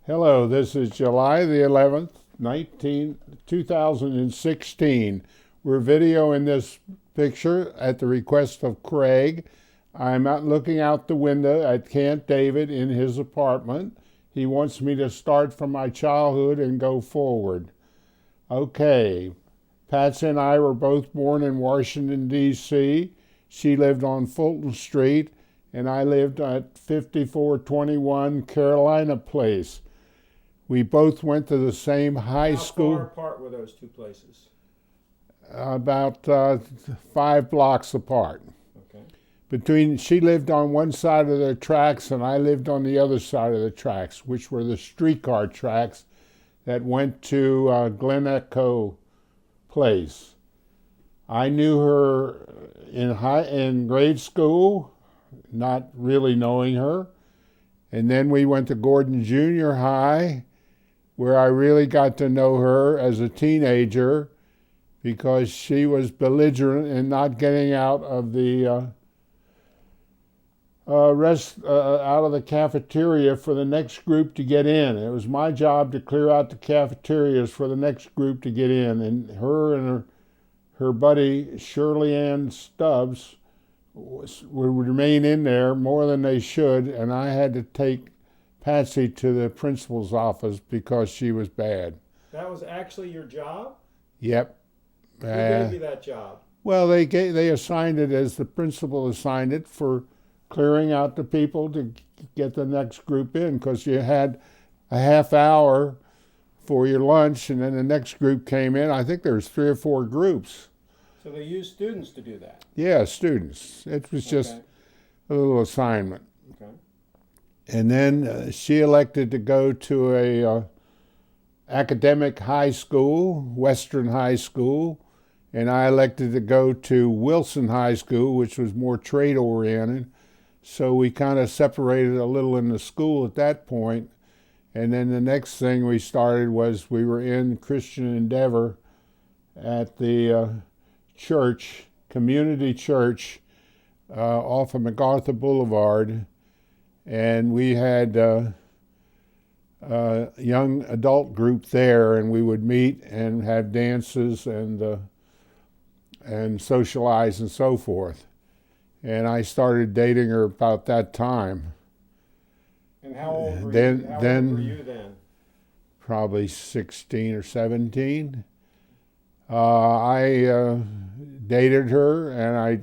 Hello, this is July the 11th, 2016. We're videoing this picture at the request of Craig. I'm out looking out the window at Camp David in his apartment. He wants me to start from my childhood and go forward. Okay, Patsy and I were both born in Washington, D.C. She lived on Fulton Street, and I lived at 5421 Carolina Place. We both went to the same high school. How far apart were those two places? About 5 blocks apart. Okay. She lived on one side of the tracks and I lived on the other side of the tracks, which were the streetcar tracks that went to Glen Echo Place. I knew her in grade school, not really knowing her, and then we went to Gordon Junior High, where I really got to know her as a teenager because she was belligerent in not getting out of the out of the cafeteria for the next group to get in. It was my job to clear out the cafeterias for the next group to get in, and her buddy Shirley Ann Stubbs would remain in there more than they should, and I had to take Patsy to the principal's office because she was bad. That was actually your job? Yep. Who gave you that job? Well, they assigned it as the principal assigned it for clearing out the people to get the next group in, because you had a half hour for your lunch, and then the next group came in. I think there was 3 or 4 groups. So they used students to do that? Yeah, students. It was just a little assignment. Okay. And then she elected to go to a academic high school, Western High School, and I elected to go to Wilson High School, which was more trade-oriented. So we kind of separated a little in the school at that point. And then the next thing we started was we were in Christian Endeavor at the church, community church, off of MacArthur Boulevard. And we had a young adult group there, and we would meet and have dances and socialize and so forth. And I started dating her about that time. And how old were then, you? How then old were you then? Probably 16 or 17. I dated her, and I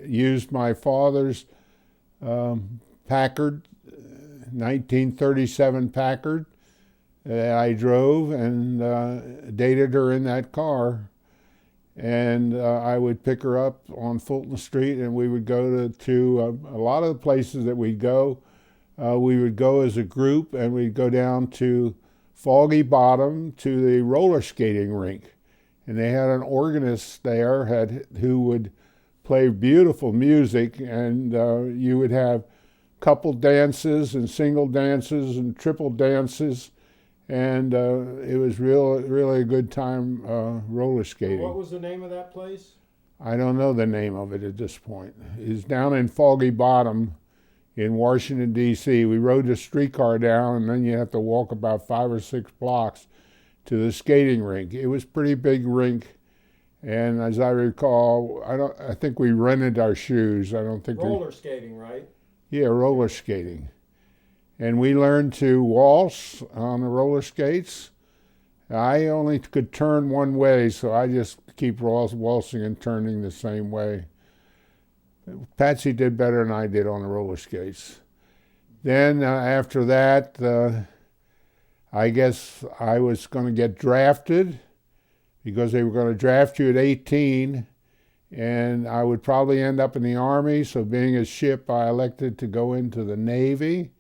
used my father's Packard, 1937 Packard that I drove, and dated her in that car. And I would pick her up on Fulton Street, and we would go to a lot of the places that we'd go. We would go as a group, and we'd go down to Foggy Bottom to the roller skating rink. And they had an organist there who would play beautiful music, and you would have couple dances and single dances and triple dances. And it was really a good time roller skating. What was the name of that place? I don't know the name of it at this point. It's down in Foggy Bottom in Washington, D.C. We rode the streetcar down, and then you have to walk about 5 or 6 blocks to the skating rink. It was a pretty big rink, and as I recall, I think we rented our shoes. I don't think roller skating, right? Yeah, roller skating. And we learned to waltz on the roller skates. I only could turn one way, so I just keep waltzing and turning the same way. Patsy did better than I did on the roller skates. Then after that, I guess I was going to get drafted because they were going to draft you at 18, and I would probably end up in the Army. So being a ship, I elected to go into the Navy.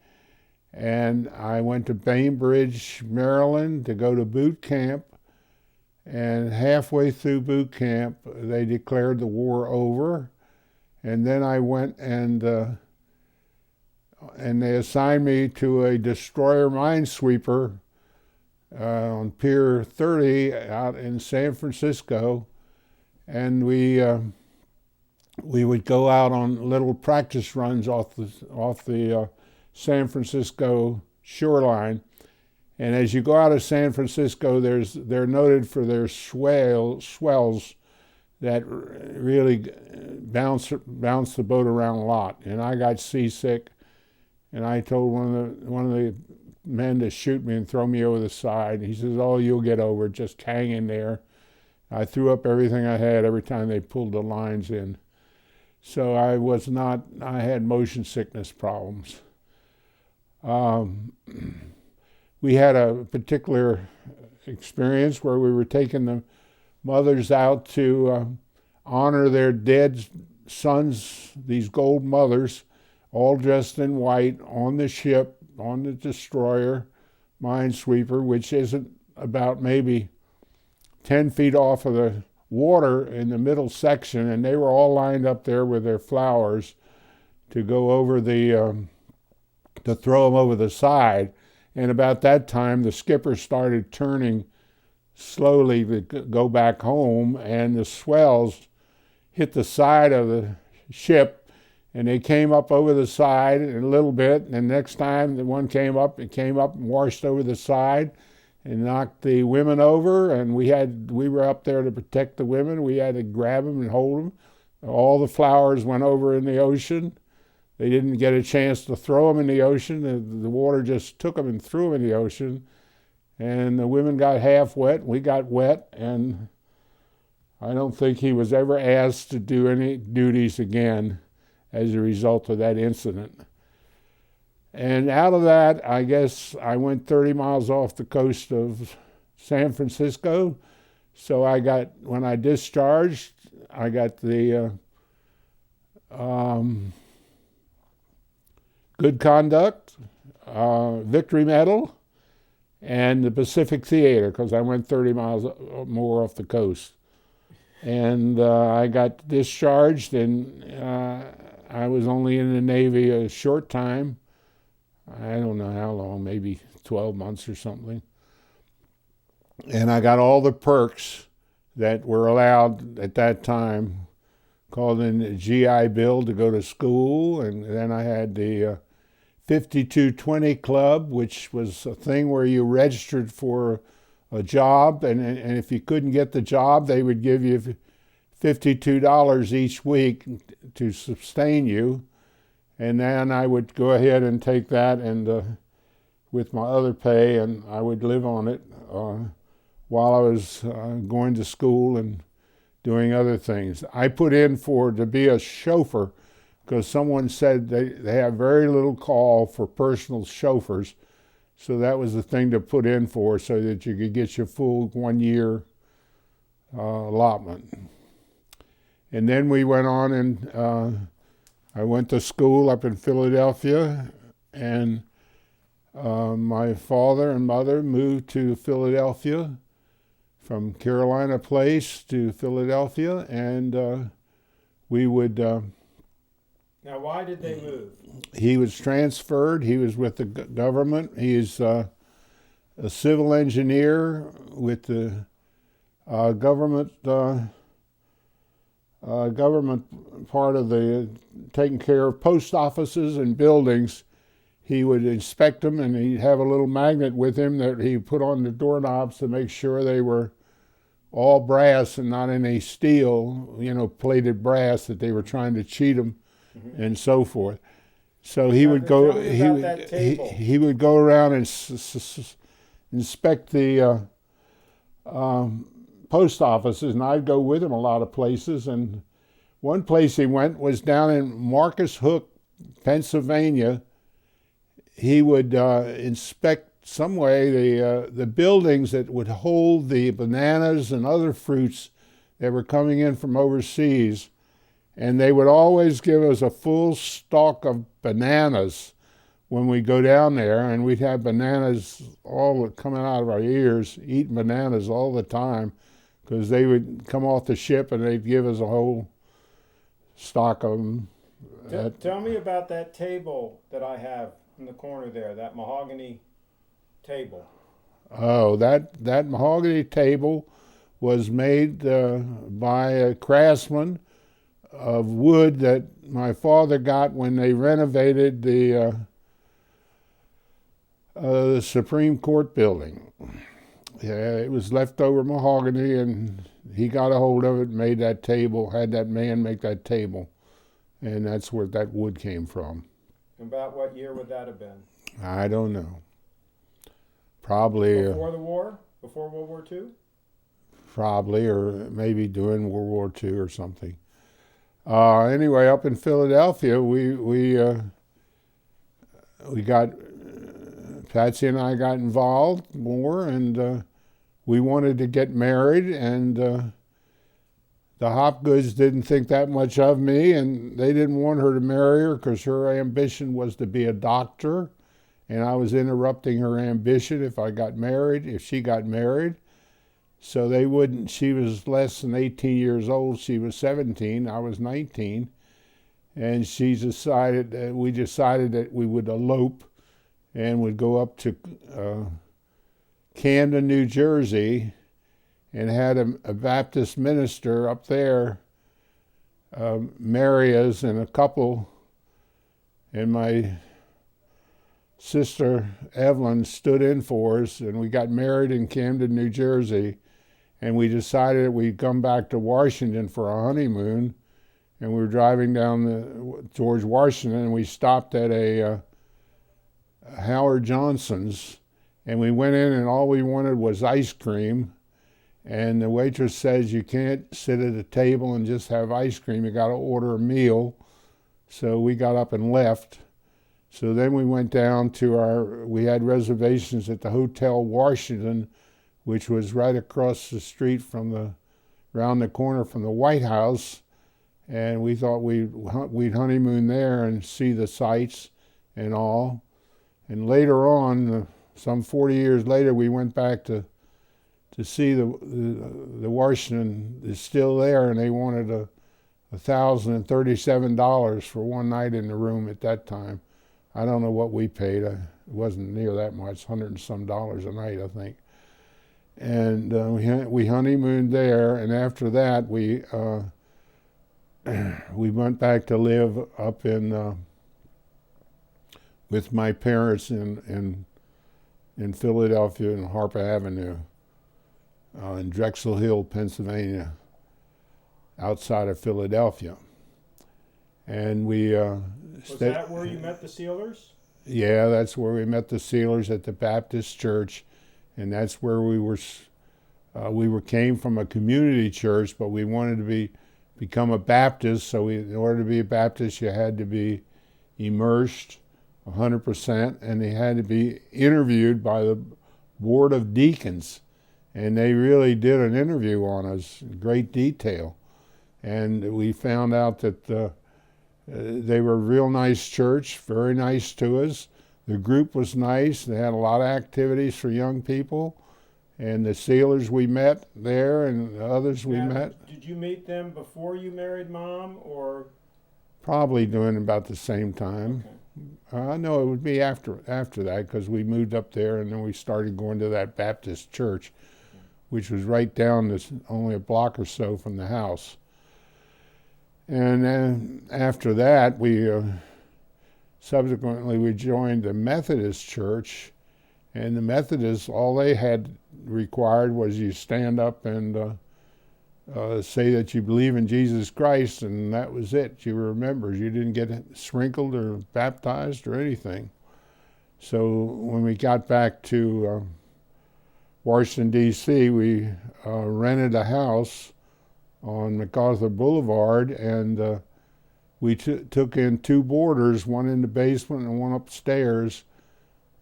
And I went to Bainbridge, Maryland to go to boot camp. And halfway through boot camp, they declared the war over. And then I went and they assigned me to a destroyer minesweeper on Pier 30 out in San Francisco. And we would go out on little practice runs off the San Francisco shoreline, And as you go out of San Francisco, they're noted for their swells that really bounce the boat around a lot. And I got seasick, and I told one of the men to shoot me and throw me over the side. He says, "Oh, you'll get over it. Just hang in there." I threw up everything I had every time they pulled the lines in. So I had motion sickness problems. We had a particular experience where we were taking the mothers out to honor their dead sons, these gold mothers, all dressed in white, on the ship, on the destroyer, Minesweeper, which isn't about maybe 10 feet off of the water in the middle section, and they were all lined up there with their flowers to go over to throw them over the side. And about that time, the skipper started turning slowly to go back home, and the swells hit the side of the ship, and they came up over the side a little bit, and the next time the one came up and washed over the side and knocked the women over, and we were up there to protect the women. We had to grab them and hold them. All the flowers went over in the ocean. They didn't get a chance to throw them in the ocean. The water just took them and threw them in the ocean. And the women got half wet, we got wet, and I don't think he was ever asked to do any duties again as a result of that incident. And out of that, I guess I went 30 miles off the coast of San Francisco. So when I discharged, I got the Good Conduct, Victory Medal, and the Pacific Theater, because I went 30 miles more off the coast. And I got discharged, and I was only in the Navy a short time. I don't know how long, maybe 12 months or something. And I got all the perks that were allowed at that time, called in the GI Bill to go to school, and then I had the 5220 Club, which was a thing where you registered for a job, and if you couldn't get the job, they would give you $52 each week to sustain you. And then I would go ahead and take that and with my other pay, and I would live on it while I was going to school and doing other things. I put in to be a chauffeur because someone said they have very little call for personal chauffeurs. So that was the thing to put in for so that you could get your full 1 year allotment. And then we went on and I went to school up in Philadelphia, and my father and mother moved to Philadelphia from Carolina Place to Philadelphia, and we would... Now, why did they move? He was transferred. He was with the government. He's a civil engineer with the government part of the taking care of post offices and buildings. He would inspect them, and he'd have a little magnet with him that he put on the doorknobs to make sure they were all brass and not any steel, plated brass, that they were trying to cheat him, and so forth. So he would go. He would go around and inspect the post offices, and I'd go with him a lot of places. And one place he went was down in Marcus Hook, Pennsylvania. He would inspect some way the buildings that would hold the bananas and other fruits that were coming in from overseas. And they would always give us a full stalk of bananas when we go down there, and we'd have bananas all coming out of our ears, eating bananas all the time, because they would come off the ship and they'd give us a whole stock of them. Tell me about that table that I have in the corner there, that mahogany table. Oh, that mahogany table was made by a craftsman of wood that my father got when they renovated the The Supreme Court building. Yeah, it was leftover mahogany, and he got a hold of it, made that table, had that man make that table, and that's where that wood came from. About what year would that have been? I don't know. Probably. Before the war? Before World War II? Probably, or maybe during World War II or something. Anyway, up in Philadelphia, we got Patsy and I got involved more, and we wanted to get married, and the Hopgoods didn't think that much of me, and they didn't want her to marry her because her ambition was to be a doctor, and I was interrupting her ambition if she got married. So they wouldn't. She was less than 18 years old. She was 17. I was 19. And we decided that we would elope and would go up to Camden, New Jersey, and had a Baptist minister up there marry us, and a couple, and my sister Evelyn stood in for us, and we got married in Camden, New Jersey. And we decided we'd come back to Washington for our honeymoon, and we were driving down towards Washington, and we stopped at a Howard Johnson's, and we went in, and all we wanted was ice cream, and the waitress says you can't sit at a table and just have ice cream, you got to order a meal. So we got up and left. So then we went down to we had reservations at the Hotel Washington, which was right across the street around the corner from the White House, and we thought we'd honeymoon there and see the sights and all. And later on, some 40 years later, we went back to see the Washington is still there, and they wanted $1,037 for one night in the room at that time. I don't know what we paid. It wasn't near that much, $100 and some a night, I think. And we honeymooned there, and after that we went back to live up with my parents in Philadelphia in Harper Avenue, in Drexel Hill, Pennsylvania, outside of Philadelphia. And we was that where you met the Sealers? Yeah, that's where we met the Sealers at the Baptist Church. And that's where we came from a community church, but we wanted to become a Baptist. So in order to be a Baptist, you had to be immersed 100%, and they had to be interviewed by the Board of Deacons. And they really did an interview on us in great detail. And we found out that they were a real nice church, very nice to us. The group was nice. They had a lot of activities for young people. And the Sealers we met there, and the others we met. Did you meet them before you married Mom, or? Probably doing about the same time. Okay. No, it would be after that, because we moved up there, and then we started going to that Baptist church, which was right down only a block or so from the house. And then after that, subsequently we joined the Methodist church, and the Methodists, all they had required was you stand up and say that you believe in Jesus Christ, and that was it. You were members. You didn't get sprinkled or baptized or anything. So when we got back to Washington, D.C., we rented a house on MacArthur Boulevard, and we took in two boarders, one in the basement and one upstairs,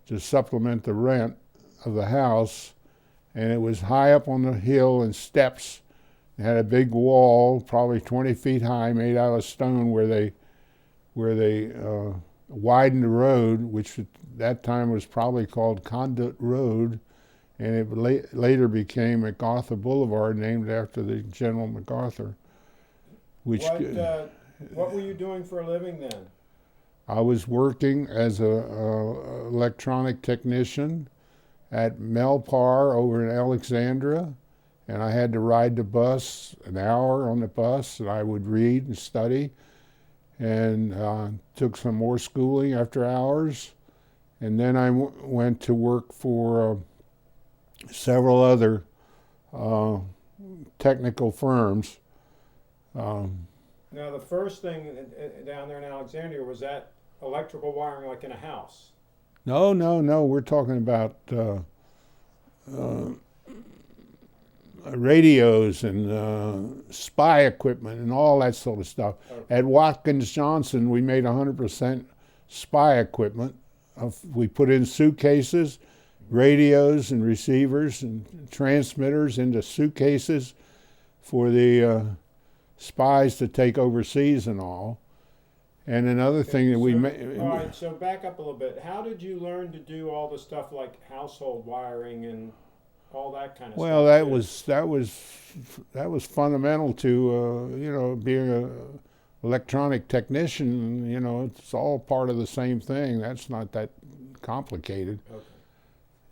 to supplement the rent of the house. And it was high up on the hill and steps. It had a big wall, probably 20 feet high, made out of stone, where they widened the road, which at that time was probably called Conduit Road, and it later became MacArthur Boulevard, named after the General MacArthur. What were you doing for a living then? I was working as an electronic technician at Melpar over in Alexandria, and I had to ride the bus, an hour on the bus, and I would read and study, and took some more schooling after hours, and then I went to work for several other technical firms. Now, the first thing down there in Alexandria, was that electrical wiring like in a house? No, we're talking about radios and spy equipment and all that sort of stuff. Okay. At Watkins Johnson, we made 100% spy equipment. We put in suitcases, radios and receivers and transmitters into suitcases for the spies to take overseas and all. And another thing that we made. All right, so back up a little bit. How did you learn to do all the stuff like household wiring and all that kind of Well, stuff? that was fundamental to being a electronic technician. It's all part of the same thing. That's not that complicated.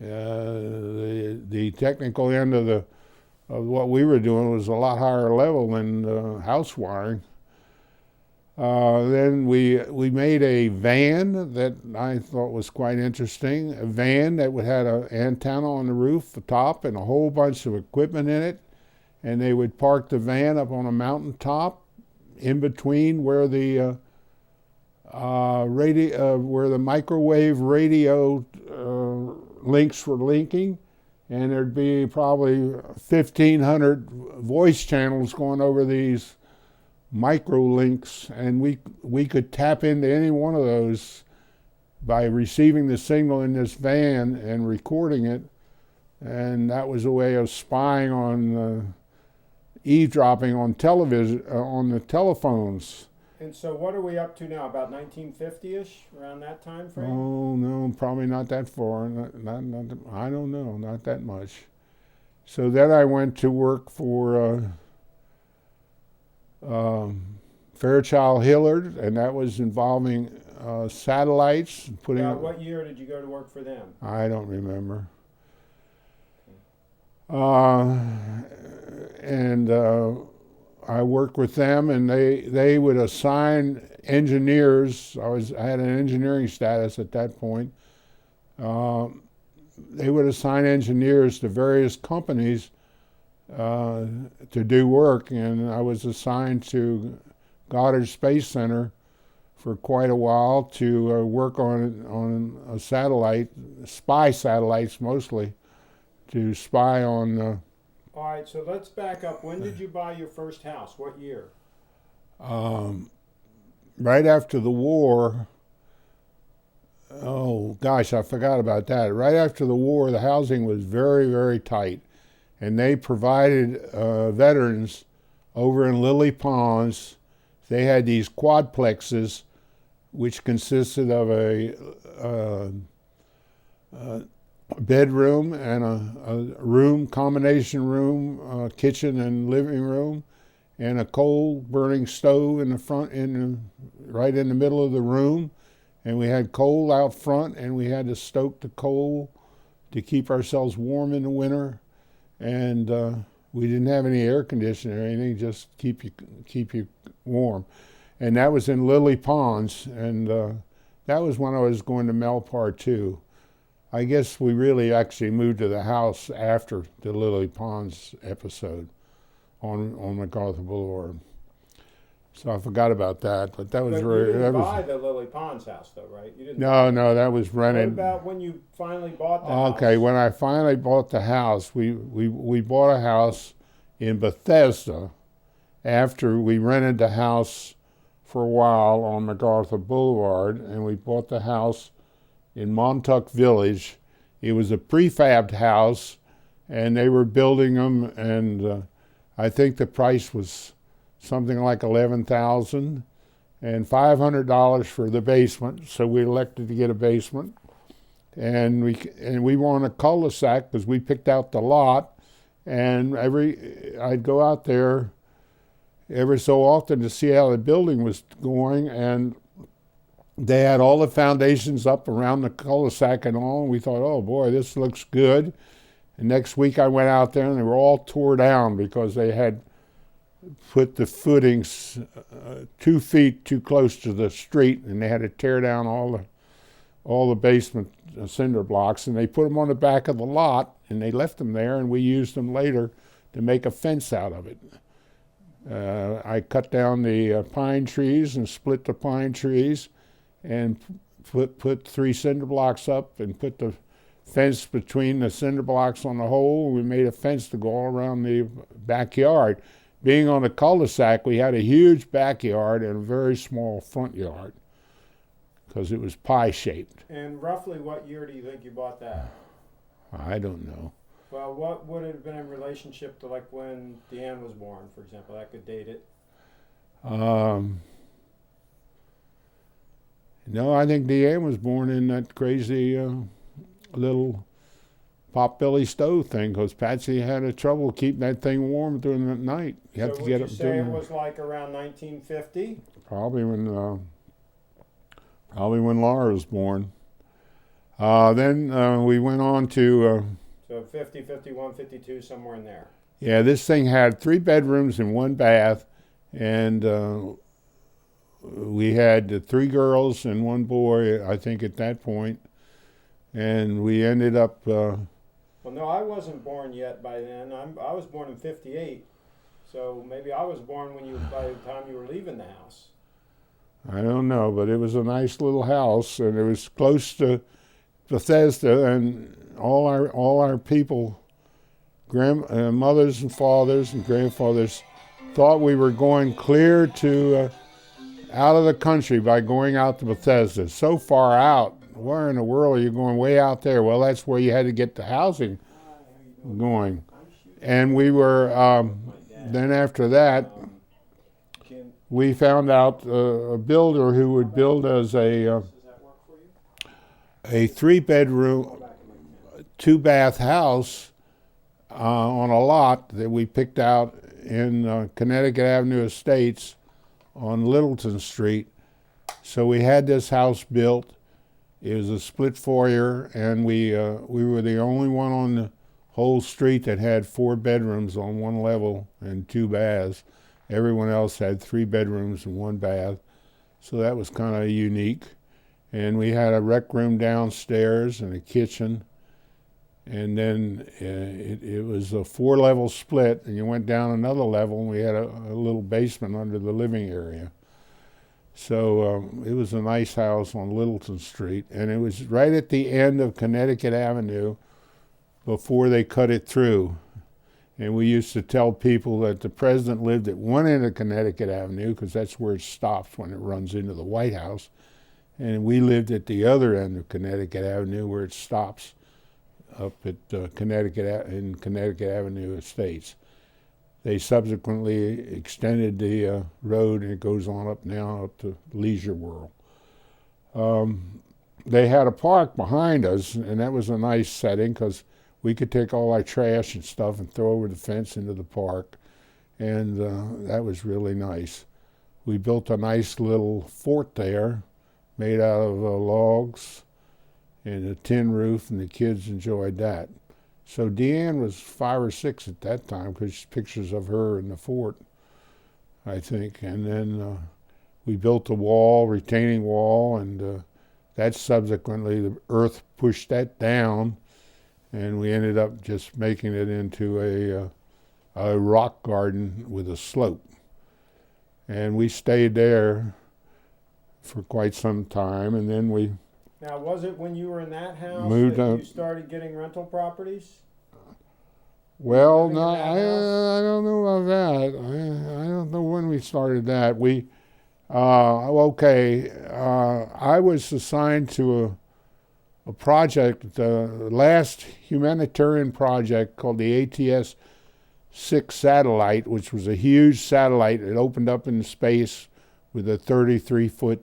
Okay. The technical end of what we were doing was a lot higher level than house wiring. Then we made a van that I thought was quite interesting. A van that would have an antenna on the roof, the top, and a whole bunch of equipment in it. And they would park the van up on a mountaintop, in between where the where the microwave radio links were linking, and there'd be probably 1,500 voice channels going over these micro links, and we could tap into any one of those by receiving the signal in this van and recording it, and that was a way of spying on eavesdropping on television, on the telephones. And so what are we up to now, about 1950-ish, around that time frame? Oh no, probably not that far. I don't know, not that much. So then I went to work for Fairchild Hillard, and that was involving satellites. What year did you go to work for them? I don't remember. And I worked with them, and they would assign engineers. I had an engineering status at that point. They would assign engineers to various companies to do work, and I was assigned to Goddard Space Center for quite a while to work on a satellite, spy satellites mostly, to spy on. All right, so let's back up. When did you buy your first house? What year? Right after the war. Oh gosh, I forgot about that. Right after the war, the housing was very, very tight, and they provided veterans over in Lily Ponds. They had these quadplexes, which consisted of a bedroom and a room, combination room, kitchen and living room, and a coal burning stove in the front, right in the middle of the room. And we had coal out front, and we had to stoke the coal to keep ourselves warm in the winter. And we didn't have any air conditioning or anything, just keep you warm. And that was in Lily Ponds, and that was when I was going to Melpar too. I guess we really actually moved to the house after the Lily Ponds episode on MacArthur Boulevard. So I forgot about that, but that was You didn't buy the Lily Ponds house, though, right? You didn't. No, that was rented. What about when you finally bought the house? Okay, when I finally bought the house, we bought a house in Bethesda after we rented the house for a while on MacArthur Boulevard, and we bought the house in Montauk Village. It was a prefabbed house, and they were building them, and I think the price was something like $11,000 and $500 for the basement. So we elected to get a basement, and we were on a cul-de-sac because we picked out the lot. And I'd go out there every so often to see how the building was going, and they had all the foundations up around the cul-de-sac and all. And we thought, oh boy, this looks good. And next week I went out there, and they were all tore down because they had put the footings 2 feet too close to the street, and they had to tear down all all the basement cinder blocks, and they put them on the back of the lot, and they left them there, and we used them later to make a fence out of it. I cut down the pine trees and split the pine trees and put 3 cinder blocks up and put the fence between the cinder blocks on the hole. We made a fence to go all around the backyard. Being on a cul-de-sac, we had a huge backyard and a very small front yard because it was pie-shaped. And roughly what year do you think you bought that? I don't know. Well, what would it have been in relationship to like when Deanne was born, for example? That could date it. No, I think Deanne was born in that crazy little pot-belly stove thing because Patsy had a trouble keeping that thing warm during the night. You have So to would get you it say it was like around 1950? Probably when Laura was born. Then we went on to So 50, 51, 52, somewhere in there. yeah, this thing had 3 bedrooms and 1 bath, and we had 3 girls and 1 boy, I think, at that point. And we ended up. Well, no, I wasn't born yet by then. I was born in 58, so maybe I was born by the time you were leaving the house. I don't know, but it was a nice little house, and it was close to Bethesda, and all our people, mothers and fathers and grandfathers, thought we were going clear to out of the country by going out to Bethesda. So far out, where in the world are you going way out there? Well, that's where you had to get the housing going. And we were, then after that, we found out a builder who would build us a 3-bedroom, 2-bath house on a lot that we picked out in Connecticut Avenue Estates on Littleton Street. So we had this house built. It was a split foyer, and we were the only one on the whole street that had 4 bedrooms on 1 level and 2 baths. Everyone else had 3 bedrooms and 1 bath. So that was kind of unique. And we had a rec room downstairs and a kitchen. And then it was a 4-level split, and you went down another level, and we had a little basement under the living area. So it was a nice house on Littleton Street, and it was right at the end of Connecticut Avenue before they cut it through. And we used to tell people that the president lived at one end of Connecticut Avenue because that's where it stops when it runs into the White House. And we lived at the other end of Connecticut Avenue where it stops up at Connecticut Avenue Estates. They subsequently extended the road, and it goes on up now up to Leisure World. They had a park behind us, and that was a nice setting because we could take all our trash and stuff and throw over the fence into the park, and that was really nice. We built a nice little fort there made out of logs and a tin roof, and the kids enjoyed that. So Deanne was 5 or 6 at that time because there's pictures of her in the fort, I think. And then we built a wall, retaining wall, and that subsequently, the earth pushed that down, and we ended up just making it into a rock garden with a slope. And we stayed there for quite some time, and then we Now, was it when you were in that house moved that up. you started getting rental properties? Well, Living in no, that I don't know about that. I don't know when we started that. I was assigned to a project, the last humanitarian project called the ATS-6 satellite, which was a huge satellite. It opened up in space with a 33-foot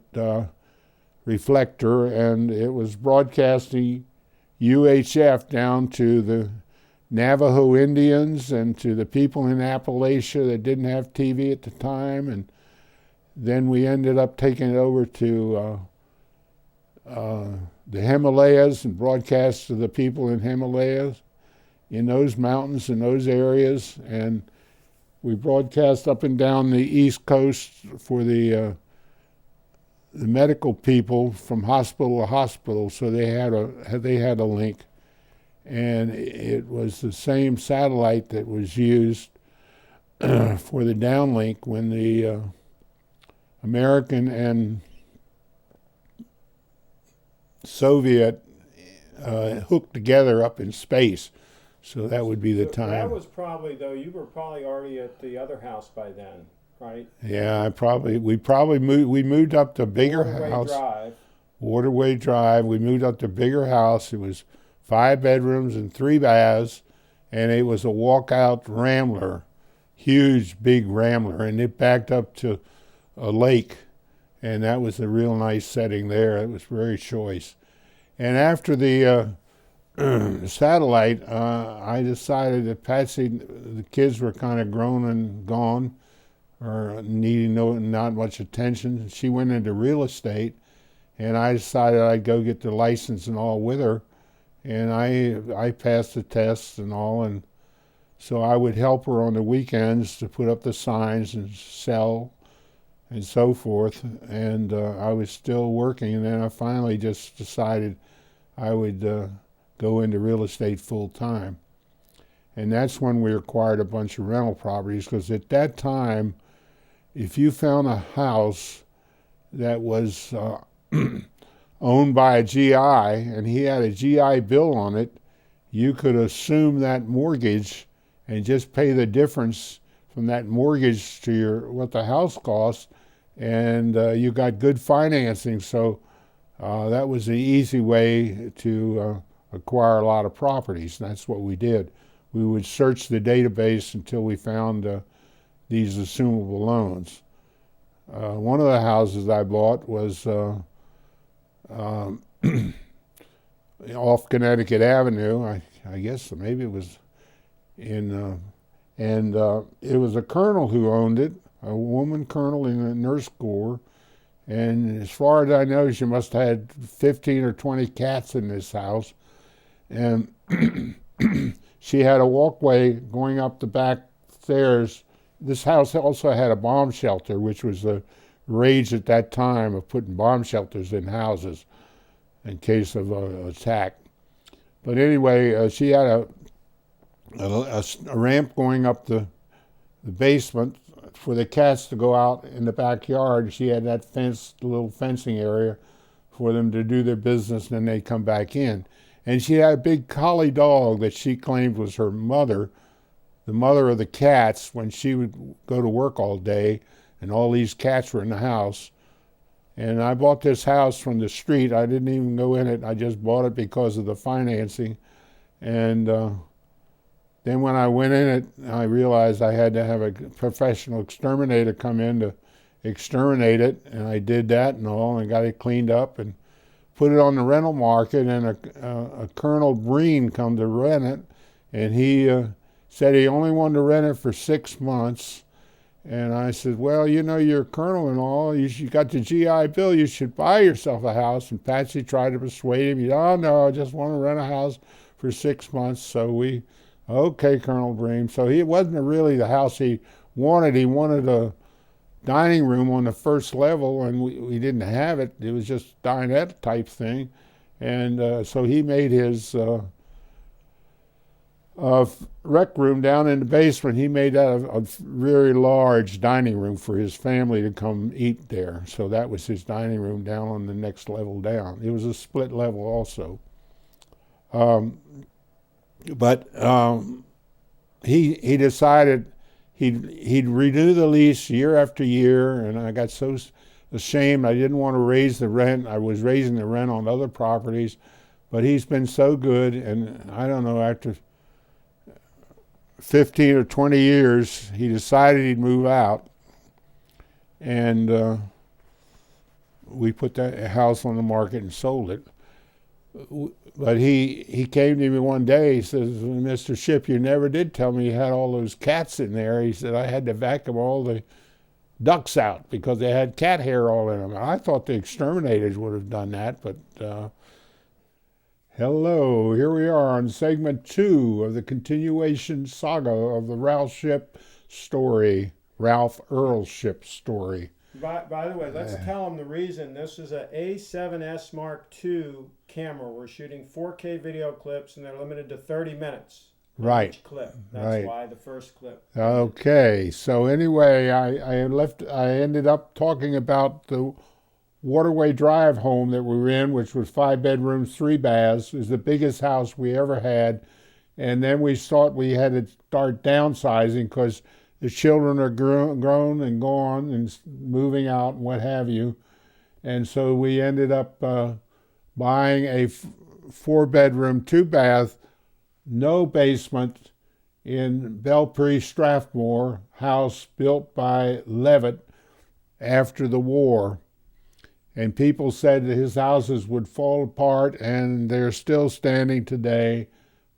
reflector, and it was broadcasting UHF down to the Navajo Indians and to the people in Appalachia that didn't have TV at the time. And then we ended up taking it over to the Himalayas and broadcast to the people in Himalayas, in those mountains, in those areas. And we broadcast up and down the East Coast for the the medical people from hospital to hospital, so they had a link, and it was the same satellite that was used for the downlink when the American and Soviet hooked together up in space. So that would be the So time. that was probably, though, you were probably already at the other house by then, right? Yeah, we moved up to a bigger house. Drive. Waterway Drive. We moved up to a bigger house. It was 5 bedrooms and 3 baths, and it was a walkout Rambler, huge big Rambler, and it backed up to a lake, and that was a real nice setting there. It was very choice. And after the satellite, I decided that Patsy, the kids were kind of grown and gone, or needing not much attention. She went into real estate, and I decided I'd go get the license and all with her, and I passed the tests and all, and so I would help her on the weekends to put up the signs and sell and so forth, and I was still working, and then I finally just decided I would go into real estate full time. And that's when we acquired a bunch of rental properties, because at that time, if you found a house that was owned by a GI and he had a GI bill on it, you could assume that mortgage and just pay the difference from that mortgage to what the house cost, and you got good financing. So that was the easy way to acquire a lot of properties. That's what we did. We would search the database until we found these assumable loans. One of the houses I bought was off Connecticut Avenue. I guess maybe it was in, and it was a colonel who owned it, a woman colonel in the nurse corps. And as far as I know, she must have had 15 or 20 cats in this house. And she had a walkway going up the back stairs. This house also had a bomb shelter, which was the rage at that time of putting bomb shelters in houses in case of an attack. But anyway, she had a ramp going up the basement for the cats to go out in the backyard. She had that little fencing area for them to do their business, and then they come back in. And she had a big collie dog that she claimed was her mother, the mother of the cats, when she would go to work all day, and all these cats were in the house. And I bought this house from the street. I didn't even go in it. I just bought it because of the financing. And then when I went in it, I realized I had to have a professional exterminator come in to exterminate it, and I did that and all, and got it cleaned up and put it on the rental market. And a Colonel Breen come to rent it, and he said he only wanted to rent it for 6 months. And I said, well, you know, you're a colonel and all, you got the GI Bill, you should buy yourself a house. And Patsy tried to persuade him. He, oh no, I just want to rent a house for 6 months. So okay, Colonel Breen. So it wasn't really the house he wanted. He wanted a dining room on the first level, and we didn't have it. It was just dinette type thing. And so he made his rec room down in the basement. He made that a very large dining room for his family to come eat there. So that was his dining room down on the next level down. It was a split level also. But he decided he'd renew the lease year after year, and I got so ashamed. I didn't want to raise the rent. I was raising the rent on other properties, but he's been so good, and I don't know, after 15 or 20 years, he decided he'd move out, and we put that house on the market and sold it. But he came to me one day. He says, Mr. Shipp, you never did tell me you had all those cats in there. He said, I had to vacuum all the ducks out because they had cat hair all in them. I thought the exterminators would have done that, but hello, here we are on segment 2 of the continuation saga of the Ralph Earl Shipp story. By the way, let's tell them the reason. This is a A7S Mark II camera. We're shooting 4K video clips, and they're limited to 30 minutes on Right. each clip. That's Right. why the first clip. Okay. So anyway, I ended up talking about the Waterway Drive home that we were in, which was 5 bedrooms, 3 baths. It was the biggest house we ever had. And then we thought we had to start downsizing because the children are grown and gone and moving out and what have you. And so we ended up buying a 4 bedroom, 2 bath, no basement in Belpre, Strathmore, house built by Levitt after the war. And people said that his houses would fall apart, and they're still standing today.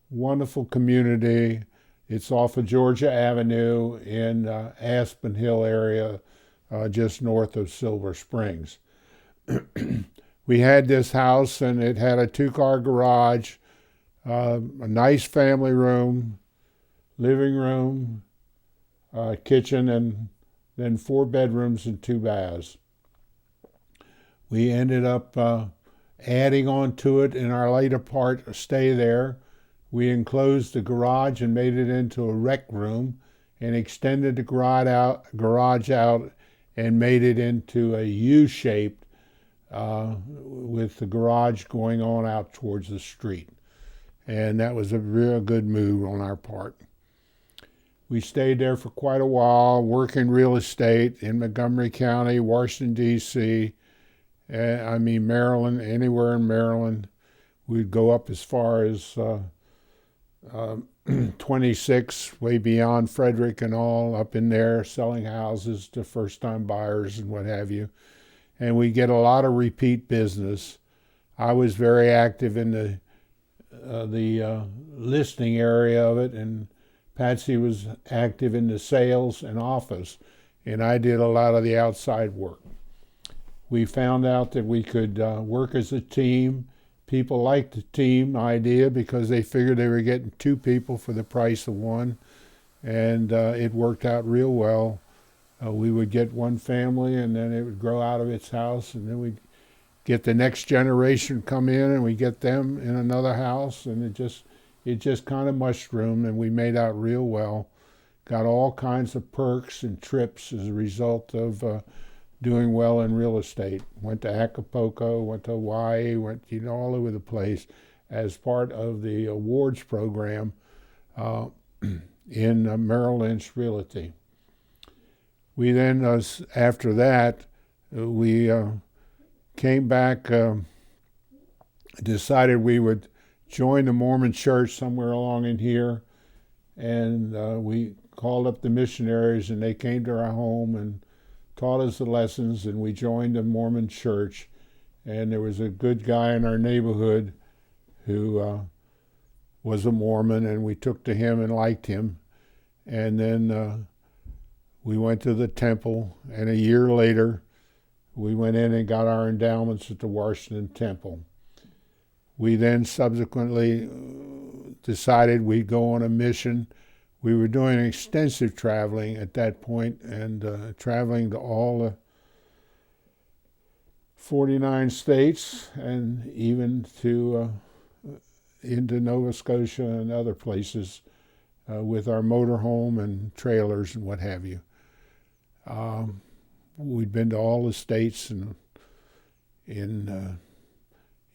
Wonderful community. It's off of Georgia Avenue in Aspen Hill area, just north of Silver Springs. We had this house, and it had a 2-car garage, a nice family room, living room, kitchen, and then 4 bedrooms and 2 baths. We ended up adding on to it in our later part stay there. We enclosed the garage and made it into a rec room and extended the garage out and made it into a U-shaped with the garage going on out towards the street. And that was a real good move on our part. We stayed there for quite a while, working real estate in Montgomery County, Washington, D.C., Maryland, anywhere in Maryland. We'd go up as far as 26, way beyond Frederick and all, up in there, selling houses to first-time buyers and what have you. And we get a lot of repeat business. I was very active in the listing area of it, and Patsy was active in the sales and office, and I did a lot of the outside work. We found out that we could work as a team. People liked the team idea because they figured they were getting 2 people for the price of 1, and it worked out real well. We would get 1 family, and then it would grow out of its house, and then we'd get the next generation come in, and we get them in another house, and it just kind of mushroomed, and we made out real well. Got all kinds of perks and trips as a result of doing well in real estate. Went to Acapulco, went to Hawaii, went all over the place as part of the awards program in Merrill Lynch Realty. We then, after that, we came back, decided we would join the Mormon church somewhere along in here, and we called up the missionaries, and they came to our home and taught us the lessons, and we joined the Mormon church. And there was a good guy in our neighborhood who was a Mormon, and we took to him and liked him. And then we went to the temple, and a year later we went in and got our endowments at the Washington Temple. We then subsequently decided we'd go on a mission. We were doing extensive traveling at that point, and traveling to all the 49 states, and even to into Nova Scotia and other places with our motorhome and trailers and what have you. We'd been to all the states in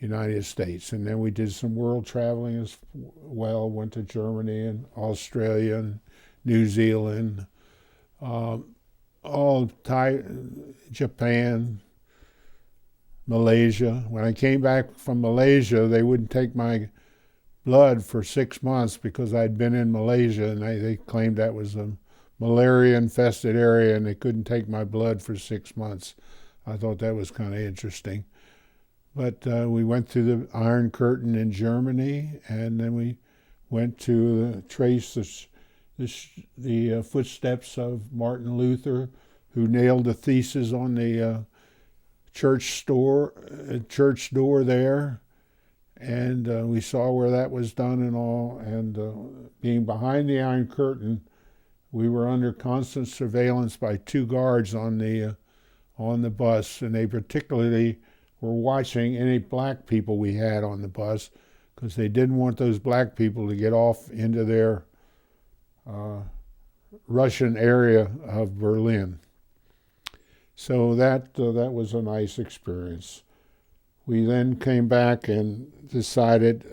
United States, and then we did some world traveling as well. Went to Germany and Australia and New Zealand, Japan, Malaysia. When I came back from Malaysia, they wouldn't take my blood for 6 months because I'd been in Malaysia, and they claimed that was a malaria-infested area, and they couldn't take my blood for 6 months. I thought that was kind of interesting. But we went through the Iron Curtain in Germany, and then we went to trace the footsteps of Martin Luther, who nailed the thesis on the church door there, and we saw where that was done and all. And being behind the Iron Curtain, we were under constant surveillance by 2 guards on on the bus, and they particularly were watching any black people we had on the bus because they didn't want those black people to get off into their Russian area of Berlin. So that was a nice experience. We then came back and decided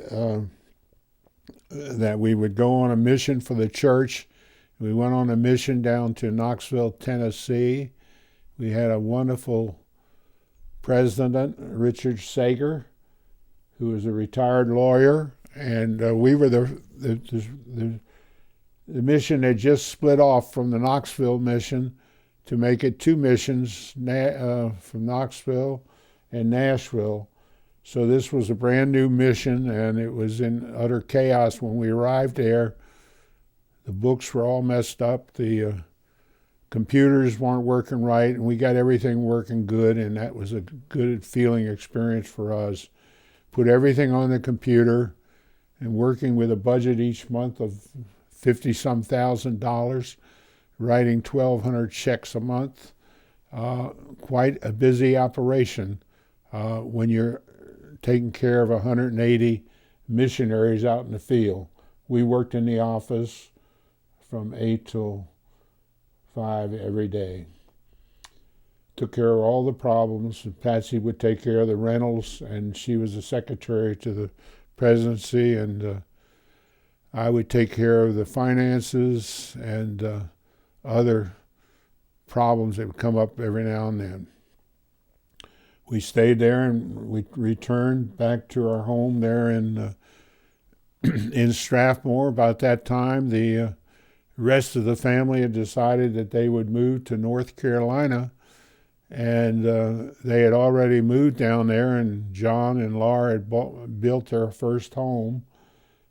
that we would go on a mission for the church. We went on a mission down to Knoxville, Tennessee. We had a wonderful president, Richard Sager, who was a retired lawyer, and we were the mission had just split off from the Knoxville mission to make it two missions from Knoxville and Nashville. So this was a brand new mission, and it was in utter chaos when we arrived there. The books were all messed up, the computers weren't working right, and we got everything working good, and that was a good feeling experience for us. Put everything on the computer and working with a budget each month of $50-some thousand, writing 1,200 checks a month. Quite a busy operation when you're taking care of 180 missionaries out in the field. We worked in the office from 8 till 5 every day. Took care of all the problems. Patsy would take care of the rentals, and she was the secretary to the presidency, and I would take care of the finances and other problems that would come up every now and then. We stayed there, and we returned back to our home there in Strathmore. About that time, the rest of the family had decided that they would move to North Carolina, and they had already moved down there, and John and Laura had built their first home,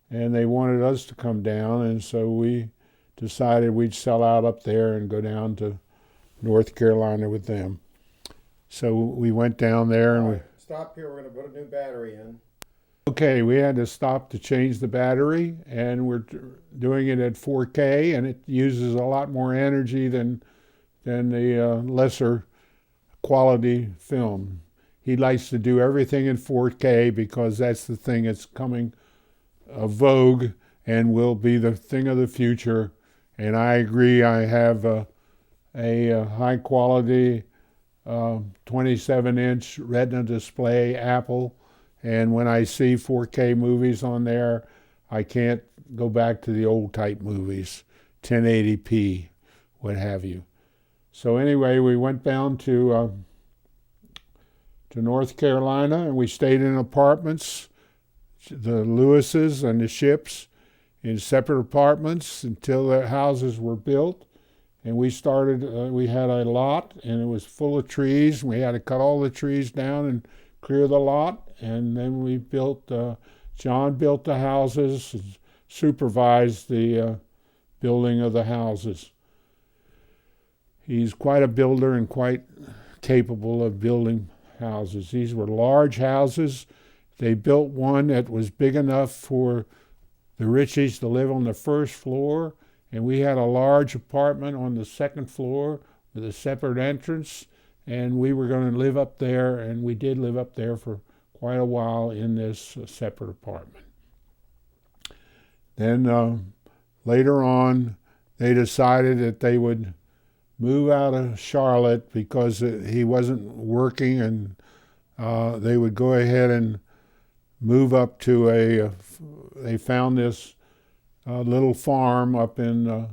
and they wanted us to come down, and so we decided we'd sell out up there and go down to North Carolina with them. So we went down there and Stop here, we're going to put a new battery in. Okay, we had to stop to change the battery, and we're doing it at 4K, and it uses a lot more energy than the lesser quality film. He likes to do everything in 4K because that's the thing that's coming vogue and will be the thing of the future. And I agree. I have a high quality 27-inch Retina display Apple, and when I see 4K movies on there, I can't go back to the old type movies, 1080p, what have you. So anyway, we went down to North Carolina, and we stayed in apartments, the Lewises and the Shipps, in separate apartments until their houses were built. And we started, we had a lot, and it was full of trees, and we had to cut all the trees down and clear the lot. And then we built, John built the houses, and supervised the building of the houses. He's quite a builder and quite capable of building houses. These were large houses. They built one that was big enough for the Richies to live on the first floor, and we had a large apartment on the second floor with a separate entrance, and we were going to live up there, and we did live up there for quite a while in this separate apartment. Then later on, they decided that they would move out of Charlotte because he wasn't working, and they would go ahead and move up to they found this little farm up in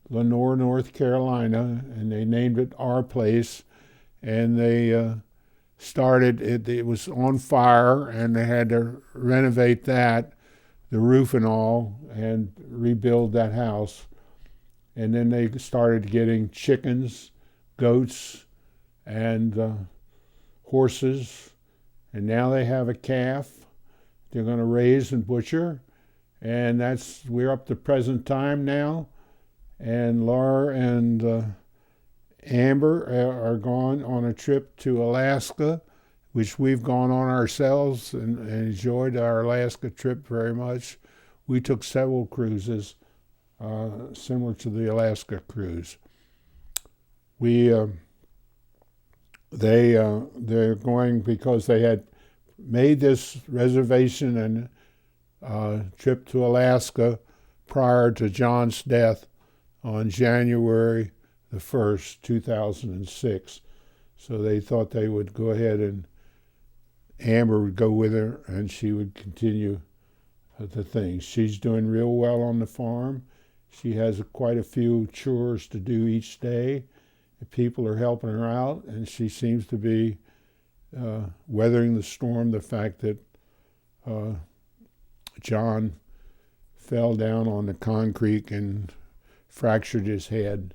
Lenoir, North Carolina, and they named it Our Place, and they started, it was on fire, and they had to renovate that, the roof and all, and rebuild that house. And then they started getting chickens, goats, and horses, and now they have a calf they're going to raise and butcher, and we're up to present time now. And Laura and Amber are gone on a trip to Alaska, which we've gone on ourselves and enjoyed our Alaska trip very much. We took several cruises similar to the Alaska cruise. We they're going because they had made this reservation and trip to Alaska prior to John's death on January the 1st, 2006. So they thought they would go ahead and Amber would go with her and she would continue the things. She's doing real well on the farm. She has quite a few chores to do each day. People are helping her out, and she seems to be weathering the storm. The fact that John fell down on the concrete and fractured his head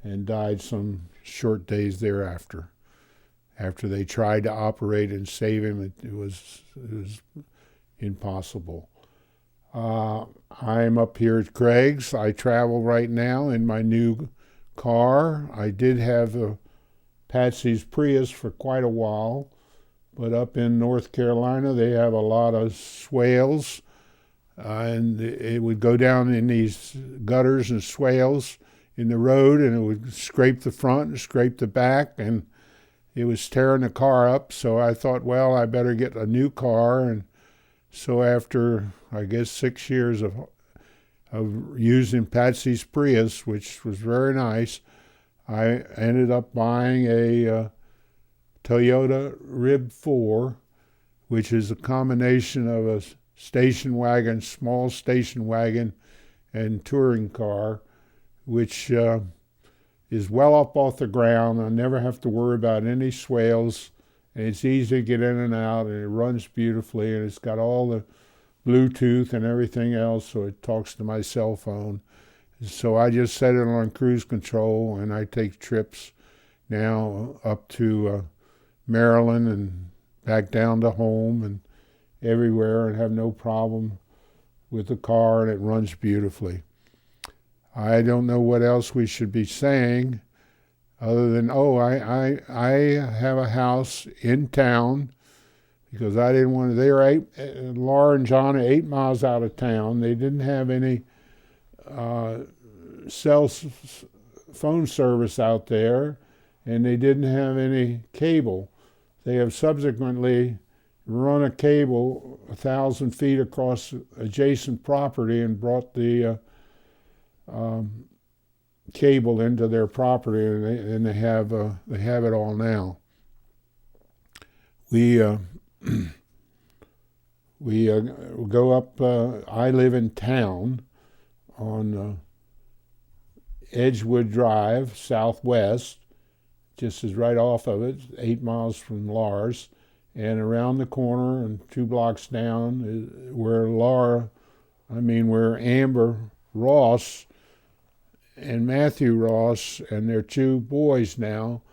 and died some short days thereafter. After they tried to operate and save him, it was impossible. I'm up here at Craig's. I travel right now in my new car. I did have a Patsy's Prius for quite a while, but up in North Carolina they have a lot of swales, and it would go down in these gutters and swales in the road, and it would scrape the front and scrape the back, and it was tearing the car up. So I thought, well, I better get a new car. And so after, I guess, 6 years of using Patsy's Prius, which was very nice, I ended up buying a Toyota Rib 4, which is a combination of a station wagon, small station wagon, and touring car, which is well up off the ground. I never have to worry about any swales, and it's easy to get in and out, and it runs beautifully, and it's got all the Bluetooth and everything else, so it talks to my cell phone. So I just set it on cruise control, and I take trips now up to Maryland and back down to home and everywhere, and have no problem with the car, and it runs beautifully. I don't know what else we should be saying other than, I have a house in town because I didn't want to. They were Laura and John are 8 miles out of town. They didn't have any cell phone service out there, and they didn't have any cable. They have subsequently run a cable 1,000 feet across adjacent property and brought the cable into their property, and they have it all now. We go up. I live in town on Edgewood Drive, southwest, just is right off of it, 8 miles from Lars, and around the corner and 2 blocks down is where where Amber Ross and Matthew Ross and their 2 boys now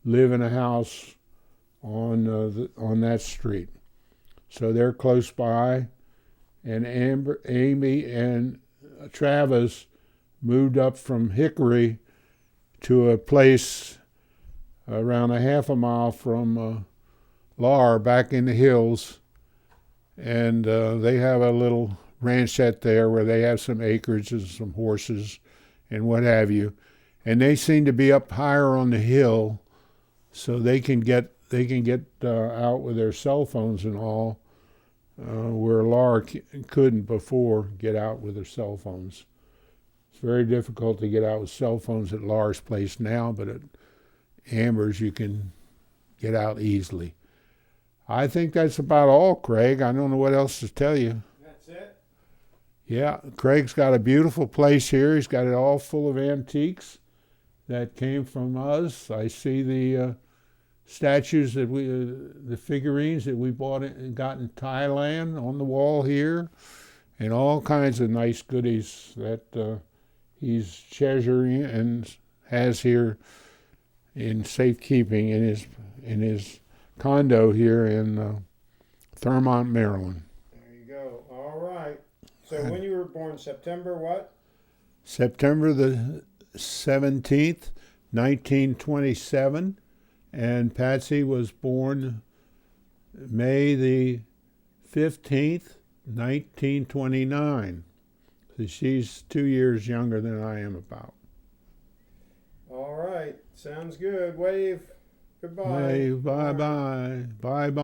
live in a house on that street. So they're close by, and Amy and Travis moved up from Hickory to a place around a half a mile from Lar, back in the hills, and they have a little ranchette there where they have some acreage and some horses and what have you, and they seem to be up higher on the hill, so they can get out with their cell phones and all, where Laura couldn't before get out with her cell phones. It's very difficult to get out with cell phones at Laura's place now, but at Amber's you can get out easily. I think that's about all, Craig. I don't know what else to tell you. That's it? Yeah, Craig's got a beautiful place here. He's got it all full of antiques that came from us. I see the statues that the figurines that we got in Thailand on the wall here, and all kinds of nice goodies that he's treasuring and has here in safekeeping in his condo here in Thurmont, Maryland. There you go. All right. So when you were born, September what? September the 17th, 1927, and Patsy was born May the 15th, 1929. So she's 2 years younger than I am about. All right. Sounds good. Wave. Goodbye. Bye bye. Bye bye.